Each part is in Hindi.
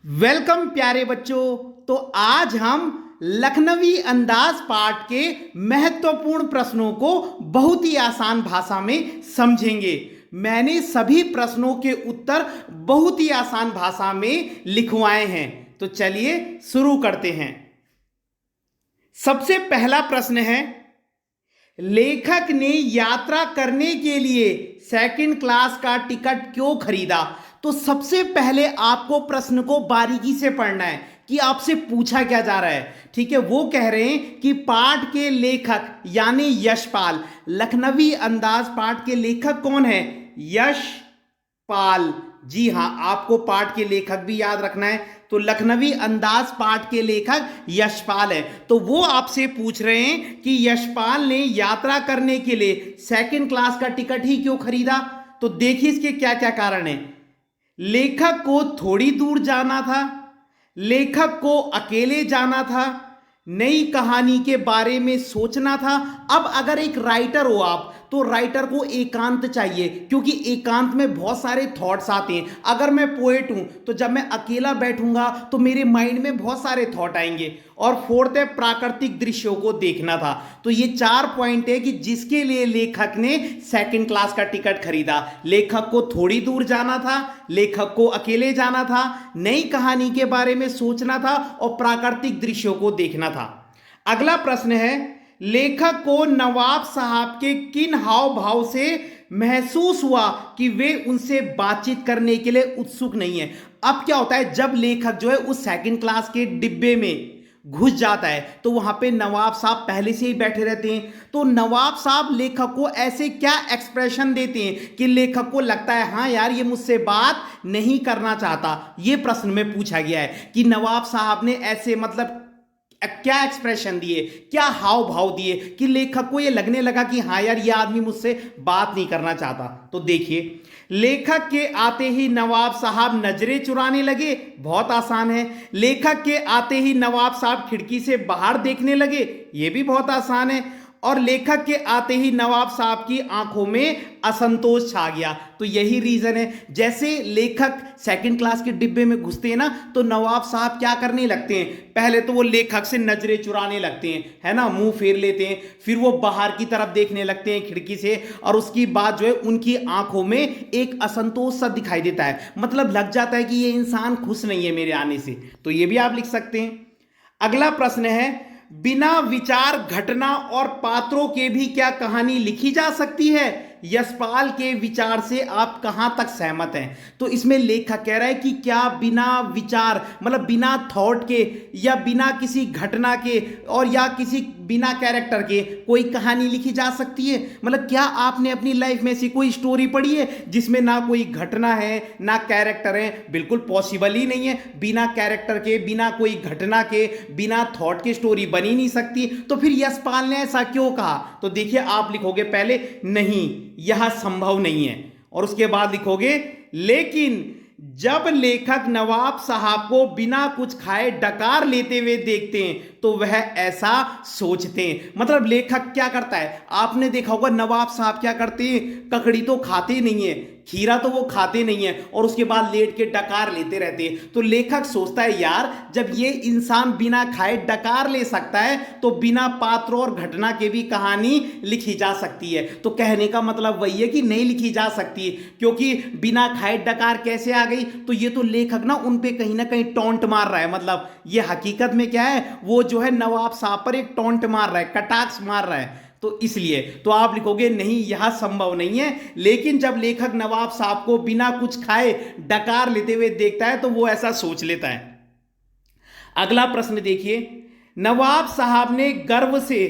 वेलकम प्यारे बच्चों। तो आज हम लखनवी अंदाज पाठ के महत्वपूर्ण प्रश्नों को बहुत ही आसान भाषा में समझेंगे। मैंने सभी प्रश्नों के उत्तर बहुत ही आसान भाषा में लिखवाए हैं। तो चलिए शुरू करते हैं। सबसे पहला प्रश्न है, लेखक ने यात्रा करने के लिए सेकंड क्लास का टिकट क्यों खरीदा? तो सबसे पहले आपको प्रश्न को बारीकी से पढ़ना है कि आपसे पूछा क्या जा रहा है। ठीक है, वो कह रहे हैं कि पाठ के लेखक यानी यशपाल, लखनवी अंदाज पाठ के लेखक कौन है? यशपाल। जी हां, आपको पाठ के लेखक भी याद रखना है। तो लखनवी अंदाज पाठ के लेखक यशपाल है। तो वो आपसे पूछ रहे हैं कि यशपाल ने यात्रा करने के लिए सेकंड क्लास का टिकट ही क्यों खरीदा? तो देखिए इसके क्या क्या कारण है। लेखक को थोड़ी दूर जाना था, लेखक को अकेले जाना था, नई कहानी के बारे में सोचना था। अब अगर एक राइटर हो आप, तो राइटर को एकांत चाहिए, क्योंकि एकांत में बहुत सारे थॉट्स आते हैं। अगर मैं पोएट हूं तो जब मैं अकेला बैठूंगा तो मेरे माइंड में बहुत सारे थॉट आएंगे। और फोर्थ है, प्राकृतिक दृश्यों को देखना था। तो ये 4 पॉइंट है कि जिसके लिए लेखक ने सेकंड क्लास का टिकट खरीदा। लेखक को थोड़ी दूर जाना था, लेखक को अकेले जाना था, नई कहानी के बारे में सोचना था और प्राकृतिक दृश्यों को देखना था। अगला प्रश्न है, लेखक को नवाब साहब के किन हाव भाव से महसूस हुआ कि वे उनसे बातचीत करने के लिए उत्सुक नहीं है? अब क्या होता है, जब लेखक जो है उस सेकंड क्लास के डिब्बे में घुस जाता है तो वहां पे नवाब साहब पहले से ही बैठे रहते हैं। तो नवाब साहब लेखक को ऐसे क्या एक्सप्रेशन देते हैं कि लेखक को लगता है हाँ यार ये मुझसे बात नहीं करना चाहता। ये प्रश्न में पूछा गया है कि नवाब साहब ने ऐसे मतलब क्या एक्सप्रेशन दिए, क्या हाव भाव दिए कि लेखक को यह लगने लगा कि हाँ यार ये आदमी मुझसे बात नहीं करना चाहता। तो देखिए, लेखक के आते ही नवाब साहब नजरें चुराने लगे, बहुत आसान है। लेखक के आते ही नवाब साहब खिड़की से बाहर देखने लगे, यह भी बहुत आसान है। और लेखक के आते ही नवाब साहब की आंखों में असंतोष छा गया। तो यही रीजन है, जैसे लेखक सेकंड क्लास के डिब्बे में घुसते हैं ना, तो नवाब साहब क्या करने लगते हैं, पहले तो वो लेखक से नजरें चुराने लगते हैं, है ना, मुंह फेर लेते हैं, फिर वो बाहर की तरफ देखने लगते हैं खिड़की से, और उसकी बाद जो है उनकी आंखों में एक असंतोष सा दिखाई देता है। मतलब लग जाता है कि ये इंसान खुश नहीं है मेरे आने से। तो ये भी आप लिख सकते हैं। अगला प्रश्न है, बिना विचार घटना और पात्रों के भी क्या कहानी लिखी जा सकती है? यशपाल के विचार से आप कहां तक सहमत हैं? तो इसमें लेखक कह रहा है कि क्या बिना विचार मतलब बिना थॉट के या बिना किसी घटना के और या किसी बिना कैरेक्टर के कोई कहानी लिखी जा सकती है? मतलब क्या आपने अपनी लाइफ में ऐसी कोई स्टोरी पढ़ी है जिसमें ना कोई घटना है ना कैरेक्टर है? बिल्कुल पॉसिबल ही नहीं है। बिना कैरेक्टर के, बिना कोई घटना के, बिना थॉट के स्टोरी बन ही नहीं सकती। तो फिर यशपाल ने ऐसा क्यों कहा? तो देखिए, आप लिखोगे पहले नहीं, यह संभव नहीं है, और उसके बाद लिखोगे लेकिन जब लेखक नवाब साहब को बिना कुछ खाए डकार लेते हुए देखते हैं तो वह ऐसा सोचते हैं। मतलब लेखक क्या करता है, आपने देखा होगा नवाब साहब क्या करते हैं, ककड़ी तो खाते नहीं है, खीरा तो वो खाते नहीं है, और उसके बाद लेट के डकार लेते रहते हैं। तो लेखक सोचता है यार जब ये इंसान बिना खाए डकार ले सकता है तो बिना पात्र और घटना के भी कहानी लिखी जा सकती है। तो कहने का मतलब वही है कि नहीं लिखी जा सकती, क्योंकि बिना खाए डकार कैसे आ गई? तो ये तो लेखक ना उन पे कहीं ना कहीं टॉन्ट मार रहा है। मतलब ये हकीकत में क्या है, वो जो है नवाब साहब पर एक टॉन्ट मार रहा है, कटाक्ष मार रहा है। तो इसलिए तो आप लिखोगे नहीं, यह संभव नहीं है। लेकिन जब लेखक नवाब साहब को बिना कुछ खाए डकार लेते हुए देखता है तो वो ऐसा सोच लेता है। अगला प्रश्न देखिए, नवाब साहब ने गर्व से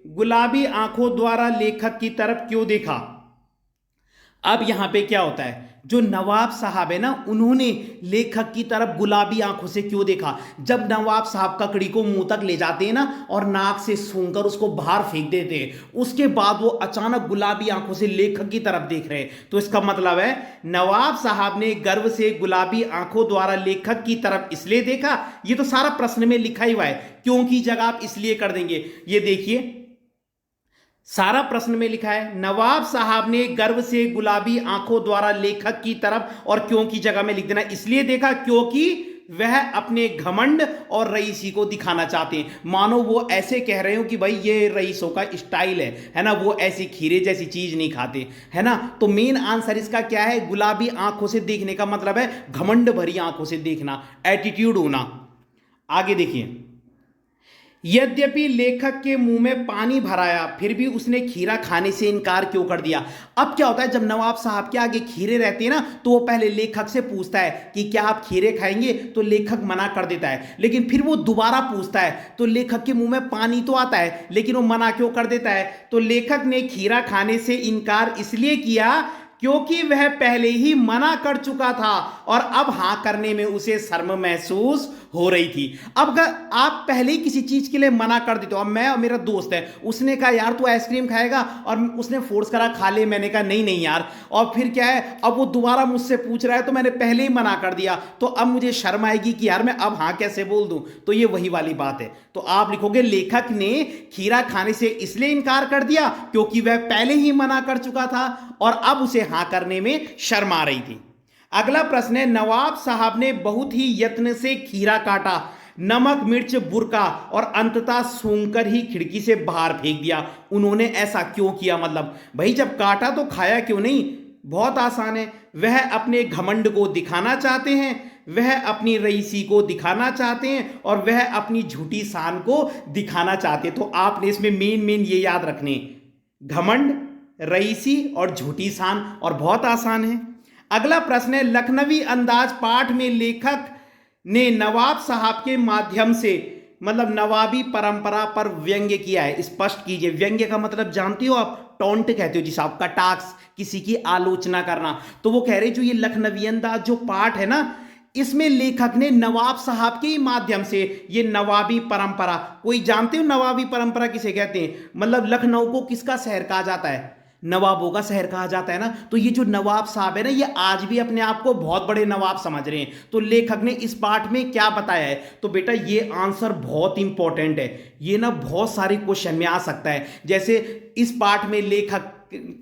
गुलाबी आंखों द्वारा लेखक की तरफ क्यों देखा? अब यहां पे क्या होता है, जो नवाब साहब है ना, उन्होंने लेखक की तरफ गुलाबी आंखों से क्यों देखा? जब नवाब साहब ककड़ी को मुंह तक ले जाते हैं ना और नाक से सूंघकर उसको बाहर फेंक देते हैं, उसके बाद वो अचानक गुलाबी आंखों से लेखक की तरफ देख रहे हैं। तो इसका मतलब है नवाब साहब ने गर्व से गुलाबी आंखों द्वारा लेखक की तरफ इसलिए देखा। ये तो सारा प्रश्न में लिखा ही हुआ है, क्यों की जगह आप इसलिए कर देंगे। ये देखिए, सारा प्रश्न में लिखा है नवाब साहब ने गर्व से गुलाबी आंखों द्वारा लेखक की तरफ, और क्यों की जगह में लिख देना इसलिए देखा क्योंकि वह अपने घमंड और रईसी को दिखाना चाहते हैं। मानो वो ऐसे कह रहे हो कि भाई ये रईसों का स्टाइल है ना, वो ऐसी खीरे जैसी चीज नहीं खाते, है ना। तो मेन आंसर इसका क्या है? गुलाबी आंखों से देखने का मतलब है घमंड भरी आंखों से देखना, एटीट्यूड होना। आगे देखिए, यद्यपि लेखक के मुंह में पानी भराया फिर भी उसने खीरा खाने से इनकार क्यों कर दिया। अब क्या होता है, जब नवाब साहब के आगे खीरे रहते हैं ना, तो वो पहले लेखक से पूछता है कि क्या आप खीरे खाएंगे, तो लेखक मना कर देता है। लेकिन फिर वो दोबारा पूछता है तो लेखक के मुंह में पानी तो आता है, लेकिन वो मना क्यों कर देता है? तो लेखक ने खीरा खाने से इनकार इसलिए किया क्योंकि वह पहले ही मना कर चुका था और अब हां करने में उसे शर्म महसूस हो रही थी। अब अगर आप पहले ही किसी चीज के लिए मना कर देते हो, अब मैं और मेरा दोस्त है, उसने कहा यार तू आइसक्रीम खाएगा, और उसने फोर्स करा खा ले, मैंने कहा नहीं नहीं यार, और फिर क्या है, अब वो दोबारा मुझसे पूछ रहा है तो मैंने पहले ही मना कर दिया, तो अब मुझे शर्म आएगी कि यार मैं अब हाँ कैसे बोल दूं। तो ये वही वाली बात है। तो आप लिखोगे लेखक ने खीरा खाने से इसलिए इनकार कर दिया क्योंकि वह पहले ही मना कर चुका था और अब उसे हां करने में शर्म आ रही थी। अगला प्रश्न है, नवाब साहब ने बहुत ही यत्न से खीरा काटा, नमक मिर्च बुरका और अंततः सूंघकर ही खिड़की से बाहर फेंक दिया। उन्होंने ऐसा क्यों किया? मतलब भाई जब काटा तो खाया क्यों नहीं? बहुत आसान है, वह अपने घमंड को दिखाना चाहते हैं, वह अपनी रईसी को दिखाना चाहते हैं और वह अपनी झूठी शान को दिखाना चाहते हैं। तो आपने इसमें मेन ये याद रखने, घमंड, रईसी और झूठी शान, और बहुत आसान है। अगला प्रश्न है, लखनवी अंदाज पाठ में लेखक ने नवाब साहब के माध्यम से मतलब नवाबी परंपरा पर व्यंग्य किया है, स्पष्ट कीजिए। व्यंग्य का मतलब जानती हो आप? टॉन्ट कहते हो जिसे आप, कटाक्ष, किसी की आलोचना करना। तो वो कह रहे जो ये लखनवी अंदाज जो पाठ है ना, इसमें लेखक ने नवाब साहब के माध्यम से ये नवाबी परंपरा, कोई जानते हो नवाबी परंपरा किसे कहते हैं? मतलब लखनऊ को किसका शहर कहा जाता है? नवाबों का शहर कहा जाता है ना। तो ये जो नवाब साहब है ना, ये आज भी अपने आप को बहुत बड़े नवाब समझ रहे हैं। तो लेखक ने इस पाठ में क्या बताया है? तो बेटा ये आंसर बहुत इंपॉर्टेंट है, ये ना बहुत सारे क्वेश्चन में आ सकता है। जैसे इस पाठ में लेखक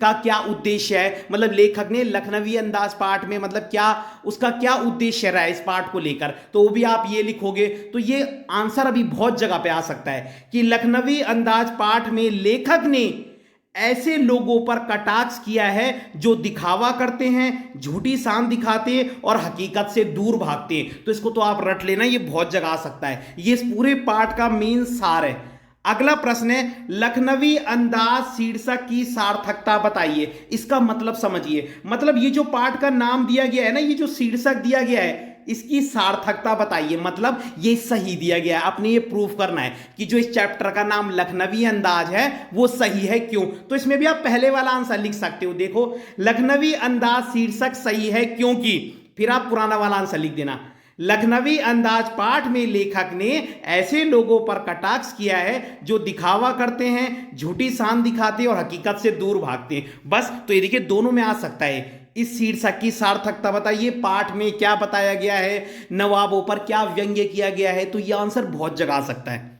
का क्या उद्देश्य है, मतलब लेखक ने लखनवी अंदाज पाठ में मतलब क्या उसका क्या उद्देश्य रहा है इस पाठ को लेकर, तो वो भी आप ये लिखोगे। तो ये आंसर अभी बहुत जगह पे आ सकता है कि लखनवी अंदाज पाठ में लेखक ने ऐसे लोगों पर कटाक्ष किया है जो दिखावा करते हैं, झूठी शान दिखाते हैं और हकीकत से दूर भागते हैं। तो इसको तो आप रट लेना, ये बहुत जगह आ सकता है, ये इस पूरे पाठ का मेन सार है। अगला प्रश्न है, लखनवी अंदाज शीर्षक की सार्थकता बताइए। इसका मतलब समझिए, मतलब ये जो पाठ का नाम दिया गया है ना, ये जो शीर्षक दिया गया है, इसकी सार्थकता बताइए, मतलब ये सही दिया गया है। आपने ये प्रूफ करना है कि जो इस चैप्टर का नाम लखनवी अंदाज है वो सही है, क्यों? तो इसमें भी आप पहले वाला आंसर लिख सकते हो। देखो, लखनवी अंदाज शीर्षक सही है क्योंकि, फिर आप पुराना वाला आंसर लिख देना। लखनवी अंदाज पाठ में लेखक ने ऐसे लोगों पर कटाक्ष किया है जो दिखावा करते हैं, झूठी शान दिखाते हैं और हकीकत से दूर भागते हैं। बस, तो ये देखिए दोनों में आ सकता है। इस शीर्षक की सार्थकता बताइए, पाठ में क्या बताया गया है, नवाबों पर क्या व्यंग्य किया गया है, तो यह आंसर बहुत जगह आ सकता है।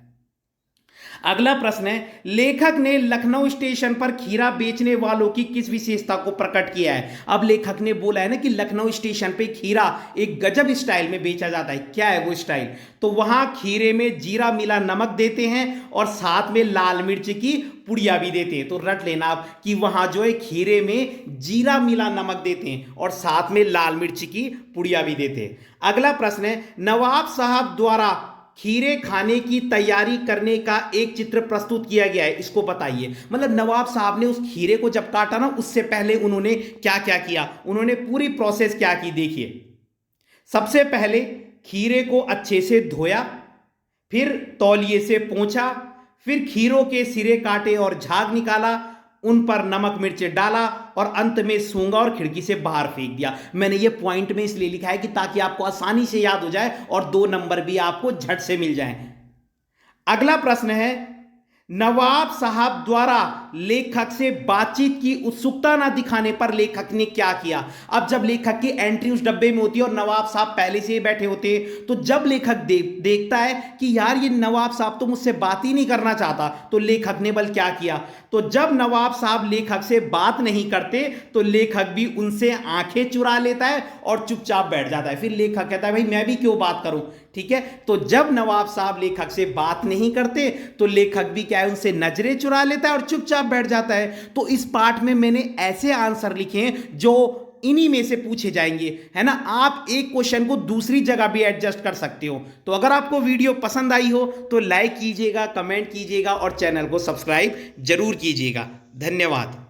अगला प्रश्न है, लेखक ने लखनऊ स्टेशन पर खीरा बेचने वालों की किस विशेषता को प्रकट किया है? अब लेखक ने बोला है ना कि लखनऊ स्टेशन पे खीरा एक गजब स्टाइल में बेचा जाता है। क्या है वो स्टाइल? तो वहां खीरे में जीरा मिला नमक देते हैं और साथ में लाल मिर्च की पुड़िया भी देते हैं। तो रट लेना आप कि वहां जो है खीरे में जीरा मिला नमक देते हैं और साथ में लाल मिर्च की पुड़िया भी देते हैं। अगला प्रश्न है, नवाब साहब द्वारा खीरे खाने की तैयारी करने का एक चित्र प्रस्तुत किया गया है, इसको बताइए। मतलब नवाब साहब ने उस खीरे को जब काटा ना, उससे पहले उन्होंने क्या क्या किया, उन्होंने पूरी प्रोसेस क्या की, देखिए। सबसे पहले खीरे को अच्छे से धोया, फिर तौलिए से पोंछा, फिर खीरों के सिरे काटे और झाग निकाला, उन पर नमक मिर्च डाला और अंत में सूंघा और खिड़की से बाहर फेंक दिया। मैंने ये पॉइंट में इसलिए लिखा है कि ताकि आपको आसानी से याद हो जाए और 2 नंबर भी आपको झट से मिल जाए। अगला प्रश्न है, नवाब साहब द्वारा लेखक से बातचीत की उत्सुकता ना दिखाने पर लेखक ने क्या किया। अब जब लेखक की एंट्री उस डब्बे में होती है और नवाब साहब पहले से ही बैठे होते हैं, तो जब लेखक देखता है कि यार ये नवाब साहब तो मुझसे बात ही नहीं करना चाहता, तो लेखक ने बल क्या किया। तो जब नवाब साहब लेखक से बात नहीं करते तो लेखक भी उनसे आंखें चुरा लेता है और चुपचाप बैठ जाता है। फिर लेखक कहता है भाई मैं भी क्यों बात करूं, ठीक है। तो जब नवाब साहब लेखक से बात नहीं करते तो लेखक भी क्या है, उनसे नजरें चुरा लेता है और चुपचाप बैठ जाता है। तो इस पार्ट में मैंने ऐसे आंसर लिखे हैं जो इन्हीं में से पूछे जाएंगे, है ना। आप एक क्वेश्चन को दूसरी जगह भी एडजस्ट कर सकते हो। तो अगर आपको वीडियो पसंद आई हो तो लाइक कीजिएगा, कमेंट कीजिएगा और चैनल को सब्सक्राइब जरूर कीजिएगा। धन्यवाद।